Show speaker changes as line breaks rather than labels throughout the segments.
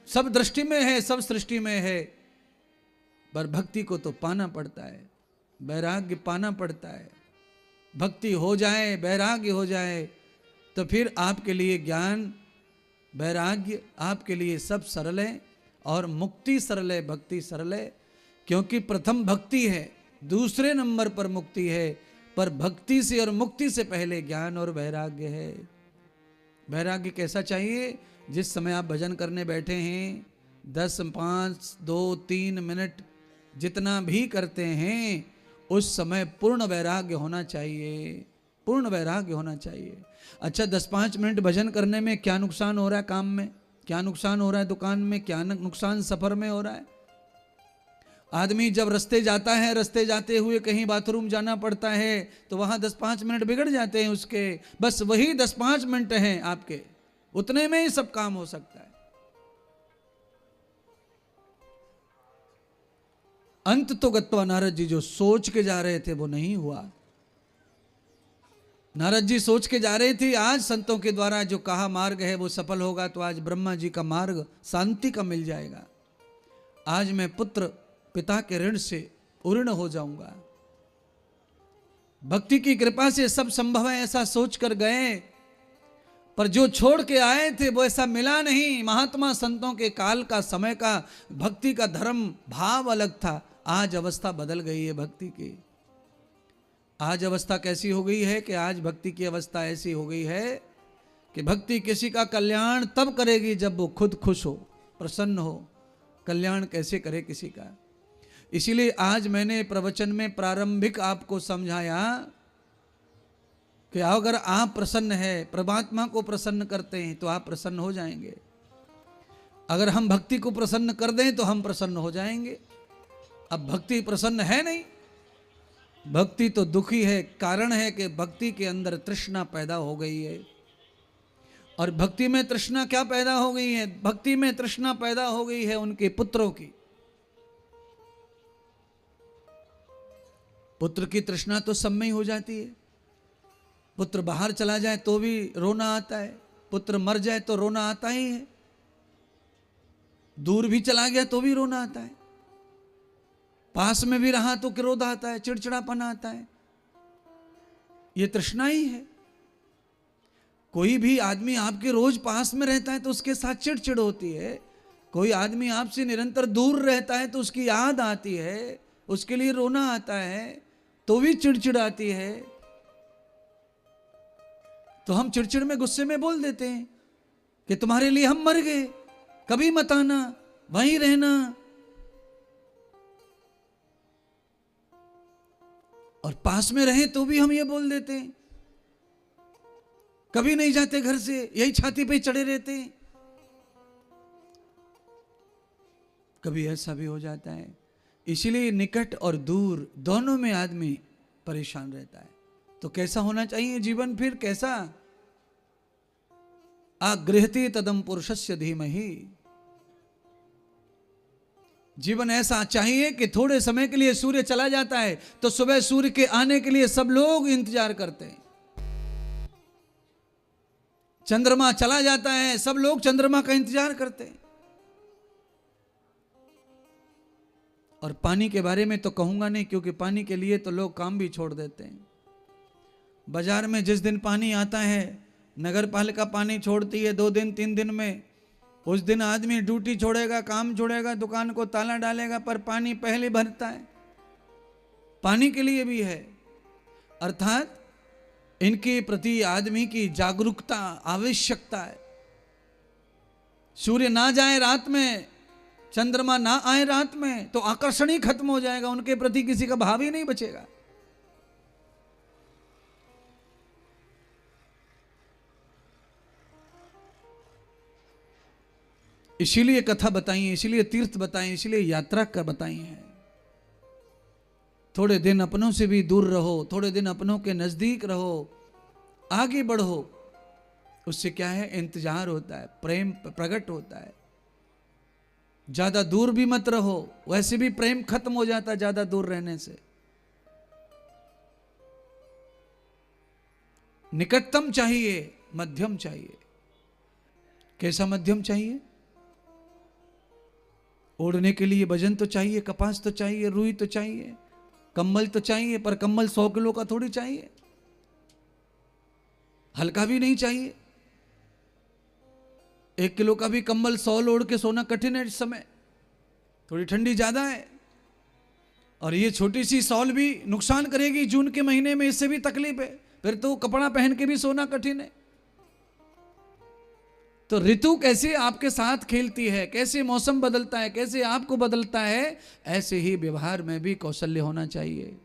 सब दृष्टि में है, सब सृष्टि में है, पर भक्ति को तो पाना पड़ता है, वैराग्य पाना पड़ता है। भक्ति हो जाए, वैराग्य हो जाए, तो फिर आपके लिए ज्ञान वैराग्य आपके लिए सब सरल है, और मुक्ति सरल है, भक्ति सरल है। क्योंकि प्रथम भक्ति है, दूसरे नंबर पर मुक्ति है, पर भक्ति से और मुक्ति से पहले ज्ञान और वैराग्य है। वैराग्य कैसा चाहिए? जिस समय आप भजन करने बैठे हैं, 10, 5, 2, 3 मिनट जितना भी करते हैं, उस समय पूर्ण वैराग्य होना चाहिए, पूर्ण वैराग्य होना चाहिए। अच्छा, 10-5 मिनट भजन करने में क्या नुकसान हो रहा है? काम में क्या नुकसान हो रहा है? दुकान में क्या नुकसान सफर में हो रहा है? आदमी जब रास्ते जाता है, रास्ते जाते हुए कहीं बाथरूम जाना पड़ता है, तो वहां 10-5 मिनट बिगड़ जाते हैं उसके। बस वही 10-5 मिनट हैं आपके, उतने में ही सब काम हो सकता है। अंत तो गत्वा नारद जी जो सोच के जा रहे थे वो नहीं हुआ। नारद जी सोच के जा रहे थे आज संतों के द्वारा जो कहा मार्ग है वो सफल होगा, तो आज ब्रह्मा जी का मार्ग शांति का मिल जाएगा। आज मैं पुत्र पिता के ऋण से उऋण हो जाऊंगा। भक्ति की कृपा से सब संभव है, ऐसा सोच कर गए, पर जो छोड़ के आए थे वो ऐसा मिला नहीं। महात्मा संतों के काल का, समय का, भक्ति का धर्म भाव अलग था। आज अवस्था बदल गई है भक्ति की। आज अवस्था कैसी हो गई है कि आज भक्ति की अवस्था ऐसी हो गई है कि भक्ति किसी का कल्याण तब करेगी जब वो खुद खुश हो, प्रसन्न हो। कल्याण कैसे करे किसी का? इसीलिए आज मैंने प्रवचन में प्रारंभिक आपको समझाया कि अगर आप प्रसन्न है, परमात्मा को प्रसन्न करते हैं, तो आप प्रसन्न हो जाएंगे। अगर हम भक्ति को प्रसन्न कर दें तो हम प्रसन्न हो जाएंगे। अब भक्ति प्रसन्न है नहीं, भक्ति तो दुखी है। कारण है कि भक्ति के अंदर तृष्णा पैदा हो गई है। और भक्ति में तृष्णा क्या पैदा हो गई है? भक्ति में तृष्णा पैदा हो गई है उनके पुत्रों की। पुत्र की तृष्णा तो सब में ही हो जाती है। पुत्र बाहर चला जाए तो भी रोना आता है, पुत्र मर जाए तो रोना आता ही है, दूर भी चला गया तो भी रोना आता है, पास में भी रहा तो क्रोध आता है, चिड़चिड़ापन आता है। ये तृष्णा ही है। कोई भी आदमी आपके रोज पास में रहता है तो उसके साथ चिड़चिड़ होती है। कोई आदमी आपसे निरंतर दूर रहता है तो उसकी याद आती है, उसके लिए रोना आता है, तो भी चिड़चिड़ आती है। तो हम चिड़चिड़ में, गुस्से में बोल देते हैं कि तुम्हारे लिए हम मर गए, कभी मत आना, वहीं रहना। और पास में रहे तो भी हम ये बोल देते हैं, कभी नहीं जाते घर से, यही छाती पे चढ़े रहते हैं। कभी ऐसा भी हो जाता है। इसलिए निकट और दूर दोनों में आदमी परेशान रहता है। तो कैसा होना चाहिए जीवन? फिर कैसा? आगृहति तदम पुरुषस्य धीमहि। जीवन ऐसा चाहिए कि थोड़े समय के लिए सूर्य चला जाता है तो सुबह सूर्य के आने के लिए सब लोग इंतजार करते हैं। चंद्रमा चला जाता है, सब लोग चंद्रमा का इंतजार करते हैं। और पानी के बारे में तो कहूंगा नहीं, क्योंकि पानी के लिए तो लोग काम भी छोड़ देते हैं। बाजार में जिस दिन पानी आता है, नगर पालिका पानी छोड़ती है 2 दिन 3 दिन में, उस दिन आदमी ड्यूटी छोड़ेगा, काम छोड़ेगा, दुकान को ताला डालेगा, पर पानी पहले भरता है। पानी के लिए भी है। अर्थात इनके प्रति आदमी की जागरूकता, आवश्यकता है। सूर्य ना जाए रात में, चंद्रमा ना आए रात में, तो आकर्षण ही खत्म हो जाएगा, उनके प्रति किसी का भाव ही नहीं बचेगा। इसीलिए कथा बताई है, इसीलिए तीर्थ बताए, इसीलिए यात्रा का बताई है। थोड़े दिन अपनों से भी दूर रहो, थोड़े दिन अपनों के नजदीक रहो, आगे बढ़ो। उससे क्या है? इंतजार होता है, प्रेम प्रकट होता है। ज्यादा दूर भी मत रहो, वैसे भी प्रेम खत्म हो जाता है ज्यादा दूर रहने से। निकटतम चाहिए, मध्यम चाहिए। कैसा मध्यम चाहिए? ओढ़ने के लिए वजन तो चाहिए, कपास तो चाहिए, रुई तो चाहिए, कंबल तो चाहिए, पर कंबल 100 किलो का थोड़ी चाहिए, हल्का भी नहीं चाहिए। 1 किलो का भी कंबल 100 ओढ़ के सोना कठिन है इस समय, थोड़ी ठंडी ज्यादा है। और ये छोटी सी शॉल भी नुकसान करेगी जून के महीने में, इससे भी तकलीफ है, फिर तो कपड़ा पहन के भी सोना कठिन है। तो ऋतु कैसे आपके साथ खेलती है, कैसे मौसम बदलता है, कैसे आपको बदलता है, ऐसे ही व्यवहार में भी कौशल्य होना चाहिए।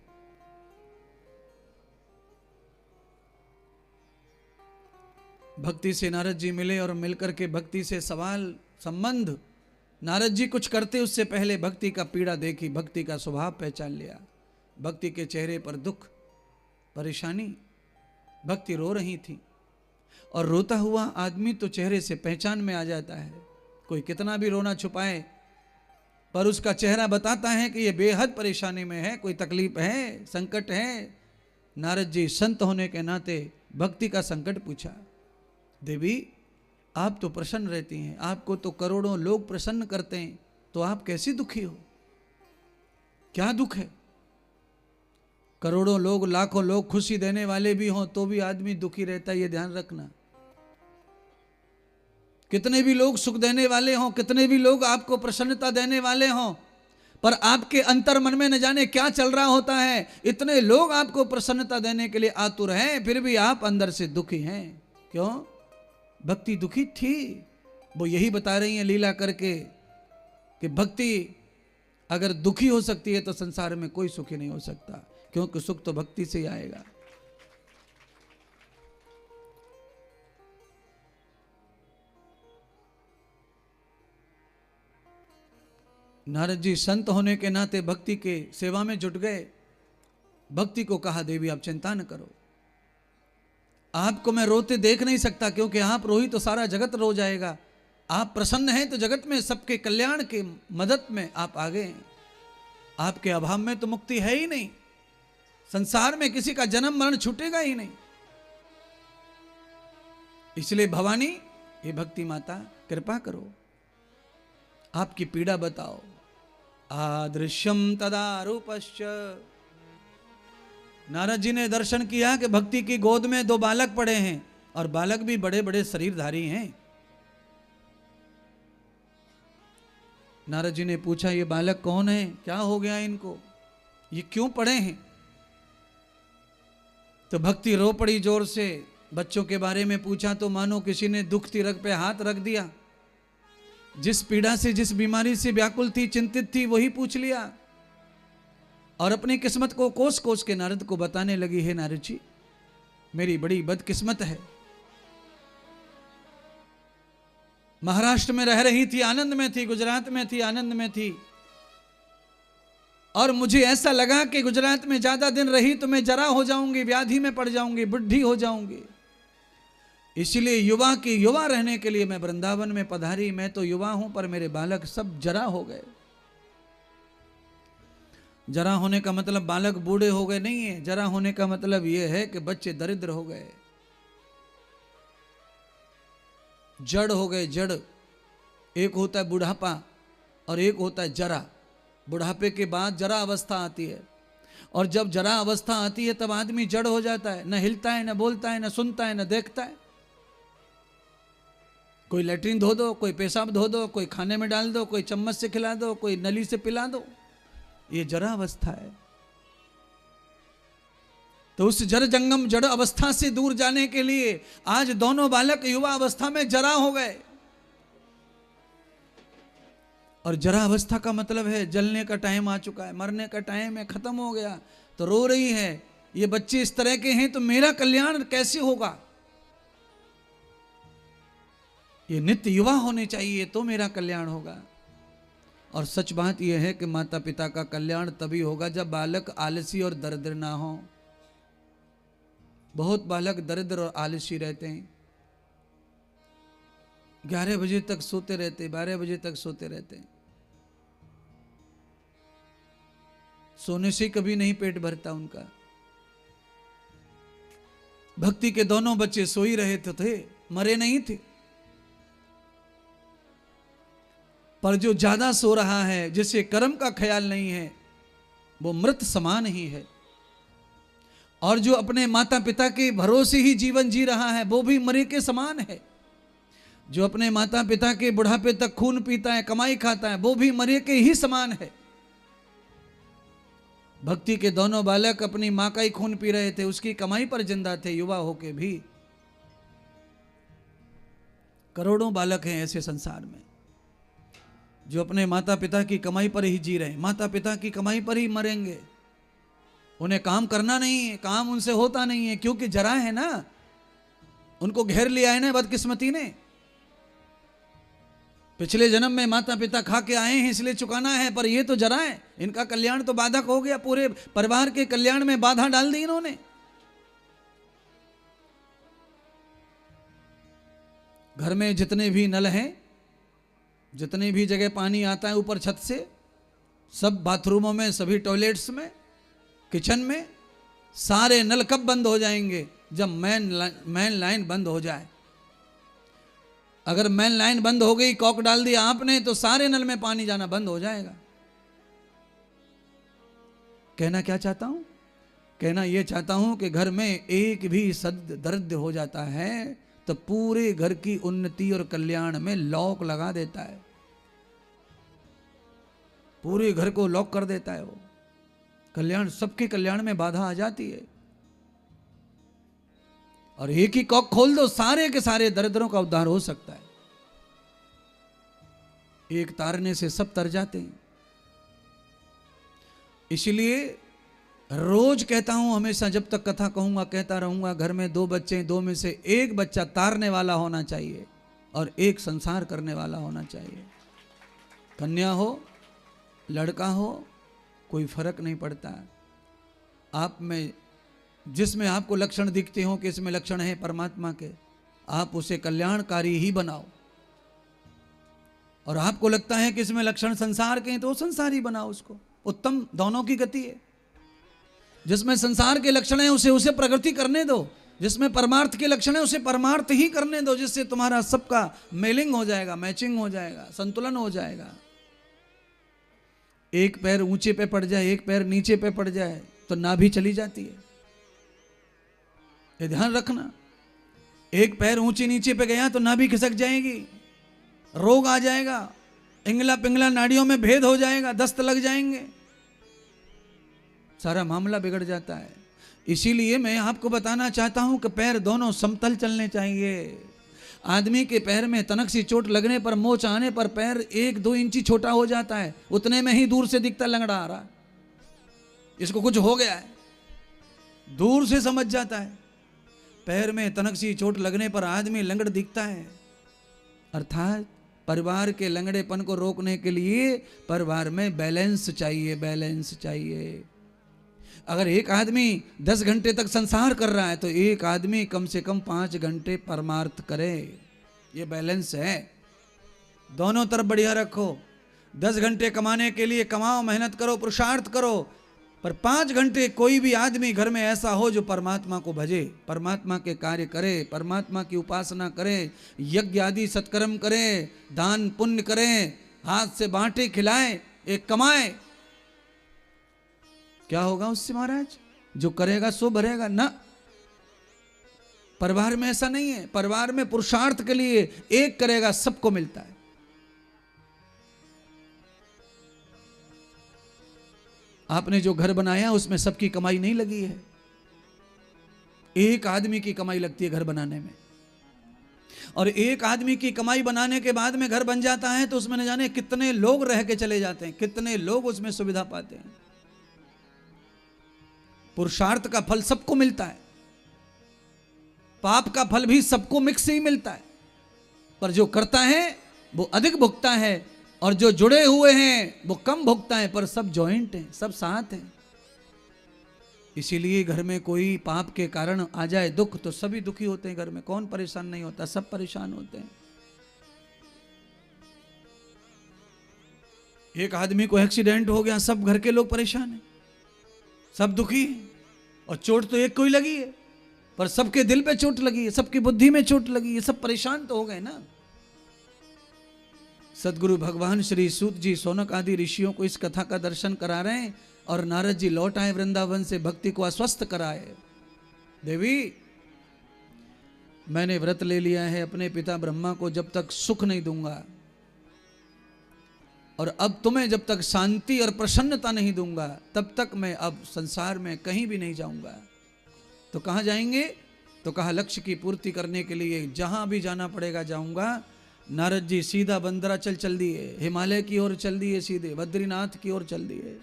भक्ति से नारद जी मिले और मिलकर के भक्ति से सवाल संबंध, नारद जी कुछ करते उससे पहले भक्ति का पीड़ा देखी, भक्ति का स्वभाव पहचान लिया। भक्ति के चेहरे पर दुख, परेशानी, भक्ति रो रही थी। और रोता हुआ आदमी तो चेहरे से पहचान में आ जाता है, कोई कितना भी रोना छुपाए पर उसका चेहरा बताता है कि ये बेहद परेशानी में है, कोई तकलीफ है, संकट है। नारद जी संत होने के नाते भक्ति का संकट पूछा। देवी आप तो प्रसन्न रहती हैं, आपको तो करोड़ों लोग प्रसन्न करते हैं, तो आप कैसी दुखी हो, क्या दुख है? करोड़ों लोग, लाखों लोग खुशी देने वाले भी हों तो भी आदमी दुखी रहता है, ये ध्यान रखना। कितने भी लोग सुख देने वाले हों, कितने भी लोग आपको प्रसन्नता देने वाले हों, पर आपके अंतर मन में न जाने क्या चल रहा होता है। इतने लोग आपको प्रसन्नता देने के लिए आतुर हैं, फिर भी आप अंदर से दुखी हैं। क्यों? भक्ति दुखी थी। वो यही बता रही हैं लीला करके कि भक्ति अगर दुखी हो सकती है तो संसार में कोई सुखी नहीं हो सकता, क्योंकि सुख तो भक्ति से ही आएगा। नारद जी संत होने के नाते भक्ति के सेवा में जुट गए। भक्ति को कहा, देवी आप चिंता न करो, आपको मैं रोते देख नहीं सकता, क्योंकि आप रोही तो सारा जगत रो जाएगा। आप प्रसन्न हैं तो जगत में सबके कल्याण के मदद में आप आ गए। आपके अभाव में तो मुक्ति है ही नहीं, संसार में किसी का जन्म मरण छूटेगा ही नहीं। इसलिए भवानी, ये भक्ति माता कृपा करो, आपकी पीड़ा बताओ। आदृश्यम तदा रूपश्च, नारद जी ने दर्शन किया कि भक्ति की गोद में 2 बालक पड़े हैं, और बालक भी बड़े बड़े शरीरधारी हैं। नारद जी ने पूछा, ये बालक कौन है, क्या हो गया इनको, ये क्यों पड़े हैं? तो भक्ति रो पड़ी जोर से। बच्चों के बारे में पूछा तो मानो किसी ने दुख तिरक पे हाथ रख दिया। जिस पीड़ा से, जिस बीमारी से व्याकुल थी, चिंतित थी, वही पूछ लिया और अपनी किस्मत को कोस कोस के नारद को बताने लगी। है नारद जी, मेरी बड़ी बदकिस्मत है, महाराष्ट्र में रह रही थी, आनंद में थी, गुजरात में थी, आनंद में थी, और मुझे ऐसा लगा कि गुजरात में ज्यादा दिन रही तो मैं जरा हो जाऊंगी, व्याधि में पड़ जाऊंगी, बुढ़ी हो जाऊंगी। इसलिए युवा की युवा रहने के लिए मैं वृंदावन में पधारी। मैं तो युवा हूं, पर मेरे बालक सब जरा हो गए। जरा होने का मतलब बालक बूढ़े हो गए नहीं है, जरा होने का मतलब यह है कि बच्चे दरिद्र हो गए, जड़ हो गए। जड़, एक होता है बुढ़ापा और एक होता है जरा। बुढ़ापे के बाद जरा अवस्था आती है, और जब जरा अवस्था आती है तब आदमी जड़ हो जाता है, न हिलता है, न बोलता है, न सुनता है, न देखता है। कोई लेटरिन धो दो, कोई पेशाब धो दो, कोई खाने में डाल दो, कोई चम्मच से खिला दो, कोई नली से पिला दो, ये जरा अवस्था है। तो उस जड़ जंगम जड़ अवस्था से दूर जाने के लिए आज दोनों बालक युवा अवस्था में जरा हो गए। और जरा अवस्था का मतलब है जलने का टाइम आ चुका है, मरने का टाइम है, खत्म हो गया। तो रो रही है, ये बच्चे इस तरह के हैं तो मेरा कल्याण कैसे होगा? ये नित्य युवा होने चाहिए तो मेरा कल्याण होगा। और सच बात यह है कि माता पिता का कल्याण तभी होगा जब बालक आलसी और दरिद्र ना हो। बहुत बालक दरिद्र और आलसी रहते हैं, 11 बजे तक सोते रहते, 12 बजे तक सोते रहते हैं, सोने से कभी नहीं पेट भरता उनका। भक्ति के दोनों बच्चे सो ही रहे थे, मरे नहीं थे। पर जो ज्यादा सो रहा है, जिसे कर्म का ख्याल नहीं है, वो मृत समान ही है। और जो अपने माता पिता के भरोसे ही जीवन जी रहा है, वो भी मरे के समान है। जो अपने माता पिता के बुढ़ापे तक खून पीता है, कमाई खाता है, वो भी मरे के ही समान है। भक्ति के दोनों बालक अपनी मां का ही खून पी रहे थे, उसकी कमाई पर जिंदा थे, युवा होके भी। करोड़ों बालक हैं ऐसे संसार में जो अपने माता पिता की कमाई पर ही जी रहे हैं, माता पिता की कमाई पर ही मरेंगे। उन्हें काम करना नहीं है, काम उनसे होता नहीं है, क्योंकि जरा है ना, उनको घेर लिया है ना बदकिस्मती ने। पिछले जन्म में माता पिता खा के आए हैं, इसलिए चुकाना है, पर ये तो जरा है, इनका कल्याण तो बाधक हो गया, पूरे परिवार के कल्याण में बाधा डाल दी इन्होंने। घर में जितने भी नल हैं, जितनी भी जगह पानी आता है ऊपर छत से, सब बाथरूमों में, सभी टॉयलेट्स में, किचन में, सारे नल कब बंद हो जाएंगे? जब मेन लाइन बंद हो जाए। अगर मेन लाइन बंद हो गई, कॉक डाल दिया आपने, तो सारे नल में पानी जाना बंद हो जाएगा। कहना क्या चाहता हूं? कहना यह चाहता हूं कि घर में एक भी सद दर्द हो जाता है तो पूरे घर की उन्नति और कल्याण में लॉक लगा देता है, पूरे घर को लॉक कर देता है वो। कल्याण, सबके कल्याण में बाधा आ जाती है। और एक ही कॉक खोल दो, सारे के सारे दरिद्रों का उद्धार हो सकता है। एक तारने से सब तर जाते हैं। इसलिए रोज कहता हूं, हमेशा जब तक कथा कहूंगा कहता रहूंगा, घर में 2 बच्चे, 2 में से एक बच्चा तारने वाला होना चाहिए और एक संसार करने वाला होना चाहिए। कन्या हो, लड़का हो, कोई फर्क नहीं पड़ता। आप में जिसमें आपको लक्षण दिखते हो कि इसमें लक्षण है परमात्मा के, आप उसे कल्याणकारी ही बनाओ। और आपको लगता है कि इसमें लक्षण संसार के हैं तो संसार ही बनाओ उसको। उत्तम दोनों की गति है। जिसमें संसार के लक्षण है उसे प्रगति करने दो, जिसमें परमार्थ के लक्षण है उसे परमार्थ ही करने दो, जिससे तुम्हारा सबका मेलिंग हो जाएगा, मैचिंग हो जाएगा, संतुलन हो जाएगा। एक पैर ऊंचे पे पड़ जाए, एक पैर नीचे पे पड़ जाए तो नाभि चली जाती है। ये ध्यान रखना। एक पैर ऊंचे नीचे पे गया तो नाभि खिसक जाएगी, रोग आ जाएगा, इंगला पिंगला नाड़ियों में भेद हो जाएगा, दस्त लग जाएंगे, सारा मामला बिगड़ जाता है। इसीलिए मैं आपको बताना चाहता हूं कि पैर दोनों समतल चलने चाहिए। आदमी के पैर में तनक सी चोट लगने पर, मोच आने पर पैर 1-2 इंची छोटा हो जाता है, उतने में ही दूर से दिखता लंगड़ा आ रहा, इसको कुछ हो गया है, दूर से समझ जाता है। पैर में तनक सी चोट लगने पर आदमी लंगड़ दिखता है। अर्थात परिवार के लंगड़ेपन को रोकने के लिए परिवार में बैलेंस चाहिए, बैलेंस चाहिए। अगर एक आदमी 10 घंटे तक संसार कर रहा है तो एक आदमी कम से कम 5 घंटे परमार्थ करे। ये बैलेंस है। दोनों तरफ बढ़िया रखो। 10 घंटे कमाने के लिए कमाओ, मेहनत करो, पुरुषार्थ करो, पर 5 घंटे कोई भी आदमी घर में ऐसा हो जो परमात्मा को भजे, परमात्मा के कार्य करे, परमात्मा की उपासना करे, यज्ञ आदि सत्कर्म करे, दान पुण्य करे, हाथ से बांटे खिलाए, एक कमाए। क्या होगा उससे महाराज? जो करेगा सो भरेगा ना। परिवार में ऐसा नहीं है। परिवार में पुरुषार्थ के लिए एक करेगा, सबको मिलता है। आपने जो घर बनाया उसमें सबकी कमाई नहीं लगी है, एक आदमी की कमाई लगती है घर बनाने में। और एक आदमी की कमाई बनाने के बाद में घर बन जाता है तो उसमें न जाने कितने लोग रह के चले जाते हैं, कितने लोग उसमें सुविधा पाते हैं। पुरुषार्थ का फल सबको मिलता है, पाप का फल भी सबको मिक्स ही मिलता है, पर जो करता है वो अधिक भुगता है और जो जुड़े हुए हैं वो कम भुगता है, पर सब जॉइंट हैं, सब साथ हैं। इसीलिए घर में कोई पाप के कारण आ जाए दुख तो सभी दुखी होते हैं। घर में कौन परेशान नहीं होता? सब परेशान होते हैं। एक आदमी को एक्सीडेंट हो गया, सब घर के लोग परेशान हैं, सब दुखी हैं, और चोट तो एक को ही लगी है, पर सबके दिल पे चोट लगी है, सबकी बुद्धि में चोट लगी है, सब परेशान तो हो गए ना। सदगुरु भगवान श्री सूत जी शौनक आदि ऋषियों को इस कथा का दर्शन करा रहे हैं और नारद जी लौट आए वृंदावन से, भक्ति को आश्वस्त कराए। देवी, मैंने व्रत ले लिया है, अपने पिता ब्रह्मा को जब तक सुख नहीं दूंगा और अब तुम्हें जब तक शांति और प्रसन्नता नहीं दूंगा तब तक मैं अब संसार में कहीं भी नहीं जाऊंगा। तो कहाँ जाएंगे? तो कहा लक्ष्य की पूर्ति करने के लिए जहां भी जाना पड़ेगा जाऊंगा। नारद जी सीधा बंदराचल चल दिए, हिमालय की ओर चल दिए, सीधे बद्रीनाथ की ओर चल दिए।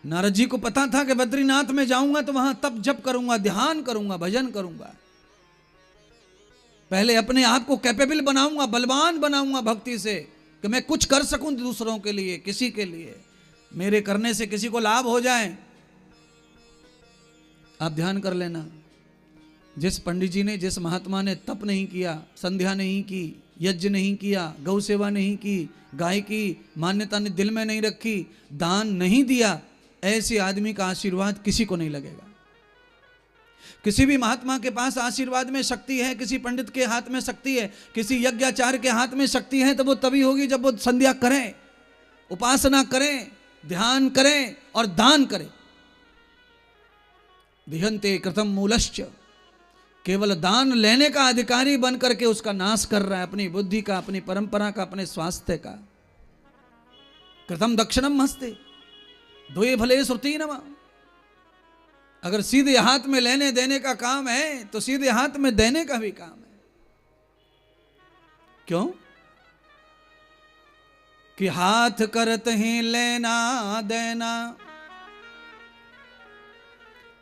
नारद जी को पता था कि बद्रीनाथ में जाऊंगा तो वहां तप जप करूंगा, ध्यान करूंगा, भजन करूंगा, पहले अपने आप को कैपेबल बनाऊंगा, बलवान बनाऊंगा भक्ति से कि मैं कुछ कर सकूं दूसरों के लिए, किसी के लिए, मेरे करने से किसी को लाभ हो जाए। आप ध्यान कर लेना, जिस पंडित जी ने, जिस महात्मा ने तप नहीं किया, संध्या नहीं की, यज्ञ नहीं किया, गौ सेवा नहीं की, गाय की मान्यता ने दिल में नहीं रखी, दान नहीं दिया, ऐसे आदमी का आशीर्वाद किसी को नहीं लगेगा। किसी भी महात्मा के पास आशीर्वाद में शक्ति है, किसी पंडित के हाथ में शक्ति है, किसी यज्ञाचार्य के हाथ में शक्ति है, तो वो तभी होगी जब वो संध्या करें, उपासना करें, ध्यान करें और दान करें। विहंते कृतम मूलश्च, केवल दान लेने का अधिकारी बन करके उसका नाश कर रहा है, अपनी बुद्धि का, अपनी परंपरा का, अपने स्वास्थ्य का। कृतम दक्षिणम हस्ते द्वे भले श्रुति नमा। अगर सीधे हाथ में लेने देने का काम है तो सीधे हाथ में देने का भी काम है। क्यों? कि हाथ करते हैं लेना देना,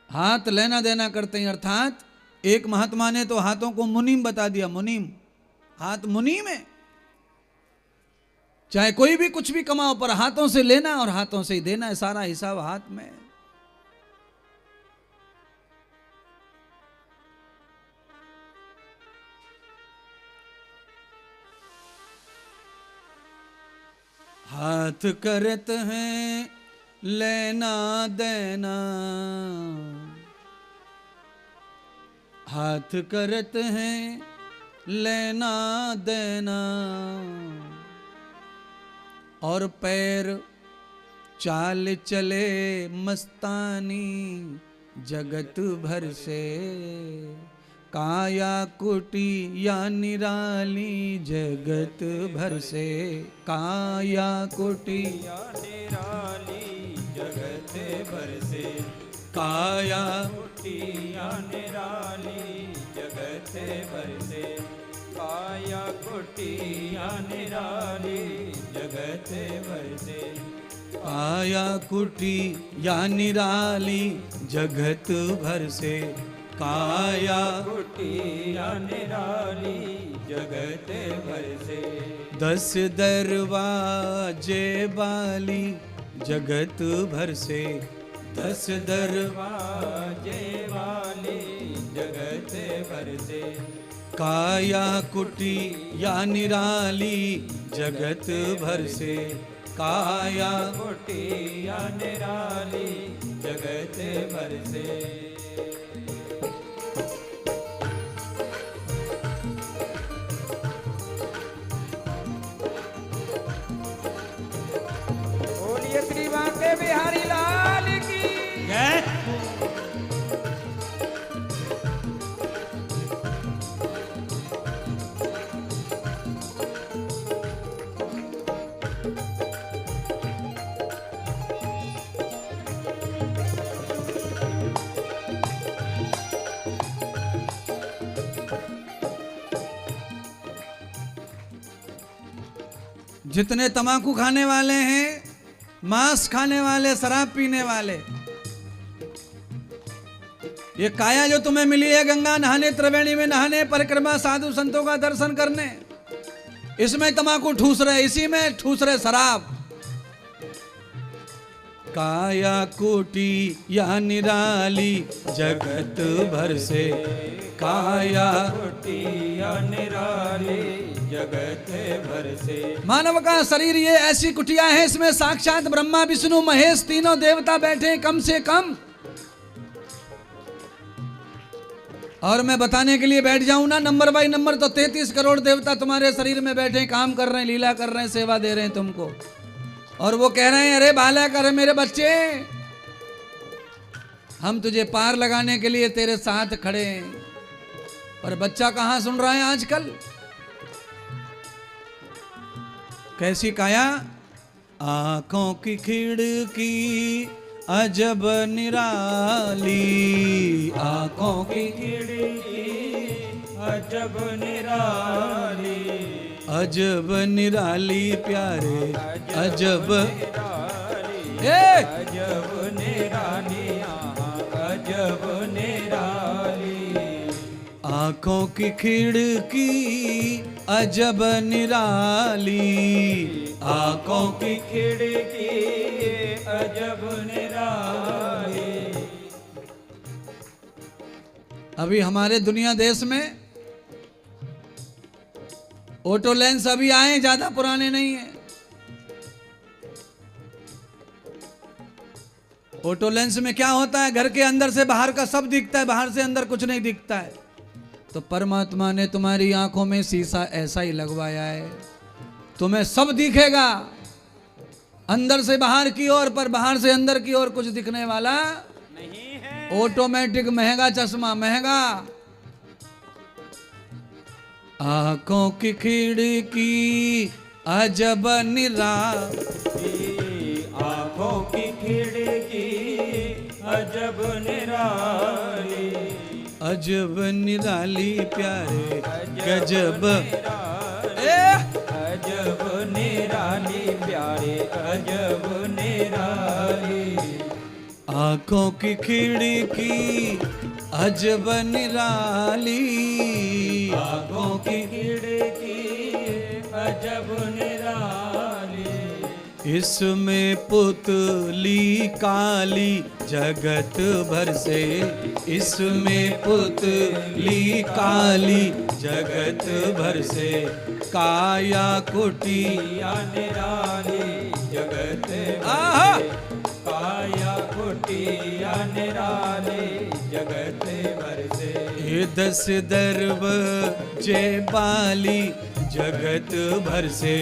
हाथ लेना देना करते हैं। अर्थात एक महात्मा ने तो हाथों को मुनीम बता दिया, मुनीम, हाथ मुनीम है। चाहे कोई भी कुछ भी कमाओ पर हाथों से लेना और हाथों से ही देना है, सारा हिसाब हाथ में। हाथ करत हैं लेना देना, हाथ करत हैं लेना देना, और पैर चाल चले मस्तानी जगत भर से, काया कुटी या निराली जगत भर से, काया कुटी या निराली जगत भर से, काया कुटी या निराली जगत भर से, काया कुटी या निराली जगत भर से, काया कुटी या निराली जगत भर से, काया कुटी या निराली जगत भर से, 10 दरवाजे वाली जगत भर से, 10 दरवाजे वाली जगत भर से, काया कुटी या निराली जगत भर से, काया कुटी या निराली जगत भर से।
श्री बांके बिहारी लाल की जय।
जितने तंबाकू खाने वाले हैं, मांस खाने वाले, शराब पीने वाले, ये काया जो तुम्हें मिली है गंगा नहाने, त्रिवेणी में नहाने, परिक्रमा, साधु संतों का दर्शन करने, इसमें तंबाकू ठूस रहे, इसी में ठूस रहे शराब। काया कोटि या निराली जगत भर से, काया कोटि या निराली जगत भर से। मानव का शरीर ये ऐसी कुटिया है, इसमें साक्षात ब्रह्मा विष्णु महेश तीनों देवता बैठे कम से कम और मैं बताने के लिए बैठ जाऊं ना नंबर बाई नंबर, तो 33 करोड़ देवता तुम्हारे शरीर में बैठे, काम कर रहे हैं, लीला कर रहे हैं, सेवा दे रहे हैं तुमको। और वो कह रहे हैं अरे बालक, अरे मेरे बच्चे, हम तुझे पार लगाने के लिए तेरे साथ खड़े हैं। पर बच्चा कहां सुन रहा है आजकल? कैसी काया? आंखों की खिड़की अजब निराली, आंखों की
खिड़की अजब निराली,
अजब निराली प्यारे, अजब
अजब निराली, अजब निराली।
आंखों की खिड़की अजब निराली, आंखों की
खिड़की अजब निराली।
अभी हमारे दुनिया देश में ऑटो लेंस अभी आए, ज्यादा पुराने नहीं है। ऑटो लेंस में क्या होता है? घर के अंदर से बाहर का सब दिखता है, बाहर से अंदर कुछ नहीं दिखता है। तो परमात्मा ने तुम्हारी आंखों में शीशा ऐसा ही लगवाया है, तुम्हें सब दिखेगा अंदर से बाहर की ओर, पर बाहर से अंदर की ओर कुछ दिखने वाला
नहीं है।
ऑटोमेटिक महंगा चश्मा, महंगा। आंखों की खिड़की अजब निराली,
आंखों की खिड़की अजब निराली,
अजब निराली प्यारे, गजब
अजब निराली प्यारे, अजब निराली।
आंखों की खिड़की अजब निराली, आंखों की
खिड़की अजब निराली।
इसमें पुतली काली जगत भर से, इसमें पुतली काली जगत भर से, काया कुटिया
निराली जगत
आहा,
काया कुटिया निराली जगत भर से।
ये 10 दरवाजे बाली जगत भर से,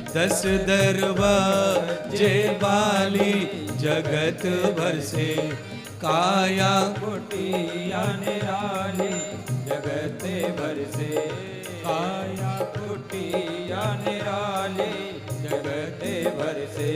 10 दरवाजे बाली जगत भर से, काया
कुटिया निराली जगत भर से, काया कुटिया निराली जगत भर से।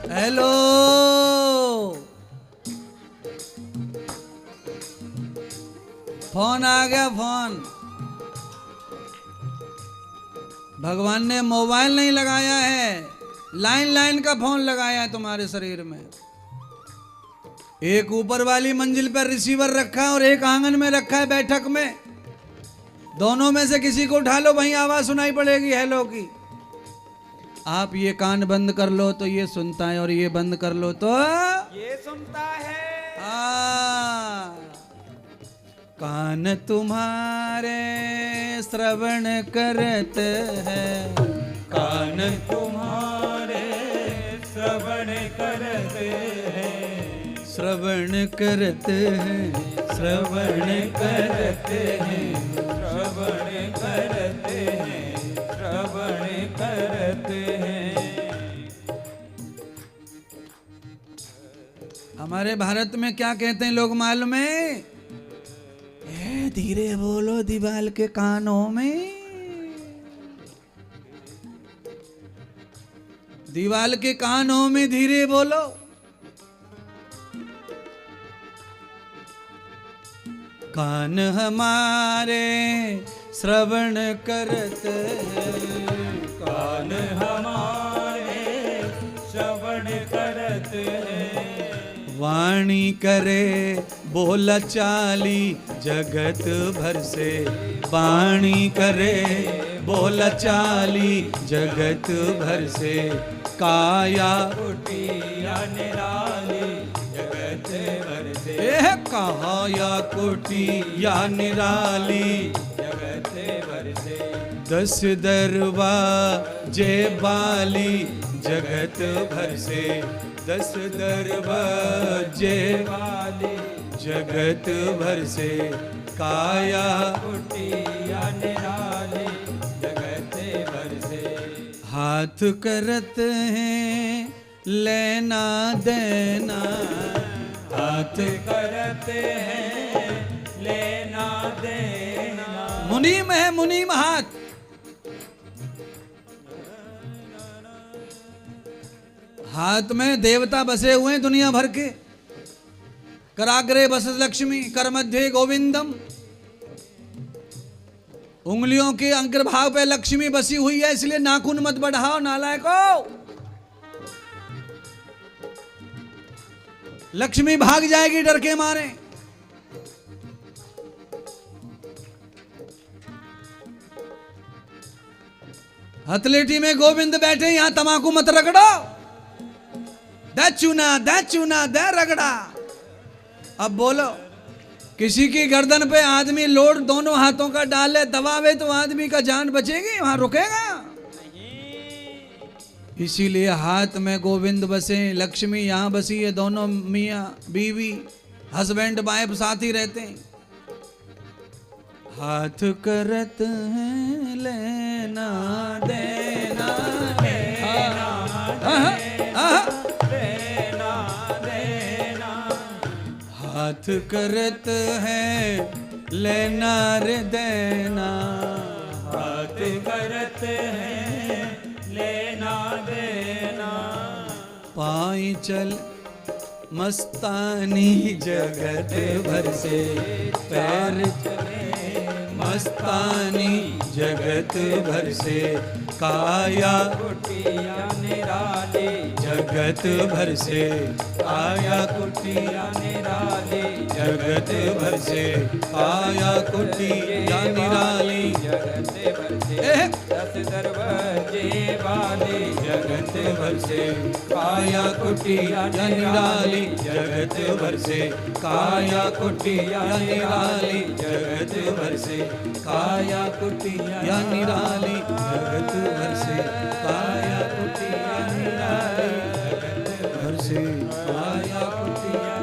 हेलो, फोन आ गया, फोन। भगवान ने मोबाइल नहीं लगाया है, लाइन लाइन का फोन लगाया है तुम्हारे शरीर में। एक ऊपर वाली मंजिल पर रिसीवर रखा है और एक आंगन में रखा है बैठक में। दोनों में से किसी को उठा लो, वहीं आवाज सुनाई पड़ेगी हेलो की। आप ये कान बंद कर लो तो ये सुनता है, और ये बंद कर लो तो
ये सुनता है।
कान तुम्हारे श्रवण करते हैं, कान
तुम्हारे श्रवण करते हैं,
श्रवण करते हैं, श्रवण करते हैं,
श्रवण करते हैं, श्रवण करते हैं।
हमारे भारत में क्या कहते हैं लोग मालूम है? धीरे बोलो दीवाल के कानों में, दीवाल के कानों में धीरे बोलो। कान हमारे श्रवण करत हैं,
कान हमारे श्रवण करत हैं,
वाणी करे बोला चाली जगत भर से, वाणी करे बोला चाली जगत भर से, काया
कुटिया निराली जगत भर से,
काया कोटि या निराली
जगत भर से,
10 दरवाजे बाली जगत भर से, 10 दरवाजे
वाली
जगत भर से, काया
कुटिया निराली जगत भर से,
हाथ करत हैं लेना देना, हाथ
करते हैं लेना देना,
मुनीम है मुनीम हाथ, हाथ में देवता बसे हुए हैं दुनिया भर के, कराग्रे बस लक्ष्मी कर मध्य गोविंदम, उंगलियों के अंग्रभाग पे लक्ष्मी बसी हुई है, इसलिए नाखून मत बढ़ाओ नालायको, लक्ष्मी भाग जाएगी डर के मारे। हथलेठी में गोविंद बैठे, यहां तमाकू मत रगड़ो, दे चूना दे रगड़ा। अब बोलो, किसी की गर्दन पे आदमी लोड दोनों हाथों का डाले दबावे तो आदमी का जान बचेगी, वहां रुकेगा? इसीलिए हाथ में गोविंद बसे, लक्ष्मी यहां बसी है, दोनों मियाँ बीवी हस्बैंड वाइफ साथ ही रहते हैं। हाथ करत हैं लेना देना, हाथ करत है लेना रे देना,
हाथ करत हैं लेना देना,
पाई चल मस्तानी जगत भर से, पैर चले मस्तानी जगत भर से, काया
कुटिया निराली
जगत भर से, काया
कुटिया निराली
जगत भर से, काया कुटिया निराली
जगत भर से, 10 दरवाजे वाली
जगत भर से, काया कुटिया निराली जगत भर से, काया कुटिया निराली जगत भर से, काया कुटिया निराली जगत भर से, काया कुटिया निराली जगत भर से, काया कुटिया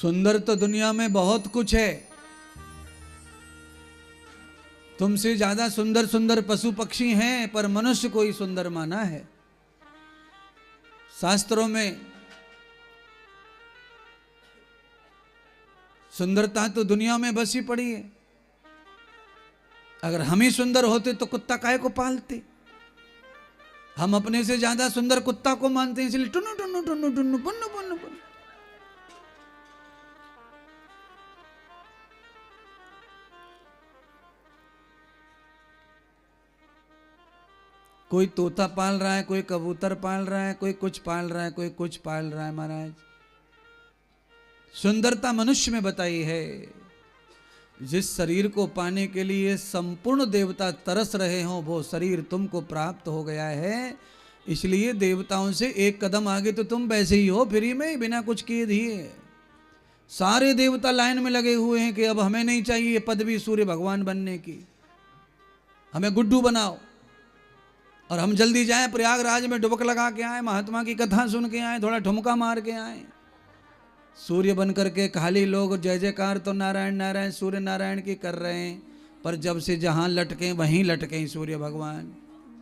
सुंदर तो दुनिया में बहुत कुछ है, तुमसे ज्यादा सुंदर सुंदर पशु पक्षी हैं, पर मनुष्य को ही सुंदर माना है। शास्त्रों में सुंदरता तो दुनिया में बसी पड़ी है। अगर हम ही सुंदर होते तो कुत्ता काहे को पालते? हम अपने से ज्यादा सुंदर कुत्ता को मानते हैं, इसलिए टुन्नु टुन्नु टुन्नु टुन्नु पुन्नु पुन्नु पुन्नु। कोई तोता पाल रहा है, कोई कबूतर पाल रहा है, कोई कुछ पाल रहा है, कोई कुछ पाल रहा है। महाराज, सुंदरता मनुष्य में बताई है। जिस शरीर को पाने के लिए संपूर्ण देवता तरस रहे हों, वो शरीर तुमको प्राप्त हो गया है। इसलिए देवताओं से एक कदम आगे तो तुम वैसे ही हो, फ्री में, बिना कुछ किए दिए। सारे देवता लाइन में लगे हुए हैं कि अब हमें नहीं चाहिए पदवी सूर्य भगवान बनने की, हमें गुड्डू बनाओ और हम जल्दी जाएं प्रयागराज में डुबक लगा के आए, महात्मा की कथा सुन के आए, थोड़ा ठुमका मार के आए। सूर्य बन करके खाली लोग जय जयकार तो नारायण नारायण सूर्य नारायण की कर रहे हैं, पर जब से जहां लटके वहीं लटके सूर्य भगवान।